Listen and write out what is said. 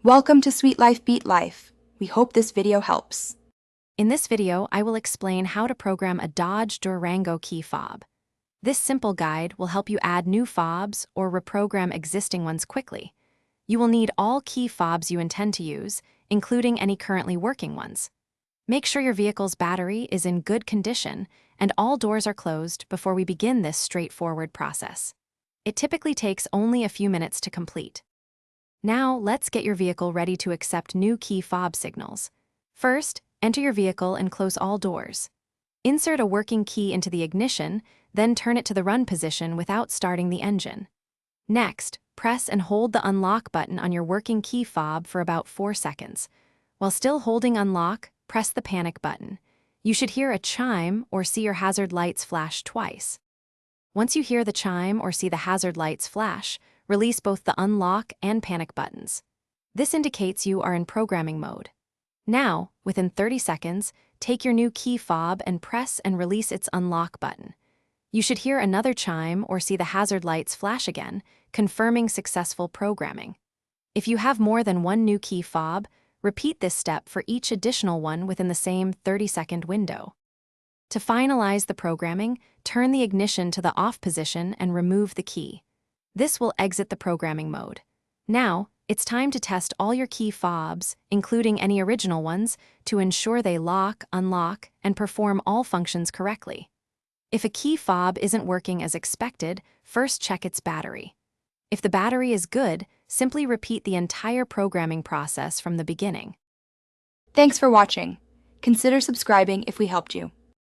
Welcome to Sweet Life Beat Life. We hope this video helps. In this video, I will explain how to program a Dodge Durango key fob. This simple guide will help you add new fobs or reprogram existing ones quickly. You will need all key fobs you intend to use, including any currently working ones. Make sure your vehicle's battery is in good condition and all doors are closed before we begin this straightforward process. It typically takes only a few minutes to complete. Now, let's get your vehicle ready to accept new key fob signals. First, enter your vehicle and close all doors. Insert a working key into the ignition, then turn it to the run position without starting the engine. Next, press and hold the unlock button on your working key fob for about 4 seconds. While still holding unlock, press the panic button. You should hear a chime or see your hazard lights flash twice. Once you hear the chime or see the hazard lights flash, release both the unlock and panic buttons. This indicates you are in programming mode. Now, within 30 seconds, take your new key fob and press and release its unlock button. You should hear another chime or see the hazard lights flash again, confirming successful programming. If you have more than one new key fob, repeat this step for each additional one within the same 30-second window. To finalize the programming, turn the ignition to the off position and remove the key. This will exit the programming mode. Now, it's time to test all your key fobs, including any original ones, to ensure they lock, unlock, and perform all functions correctly. If a key fob isn't working as expected, first check its battery. If the battery is good, simply repeat the entire programming process from the beginning. Thanks for watching. Consider subscribing if we helped you.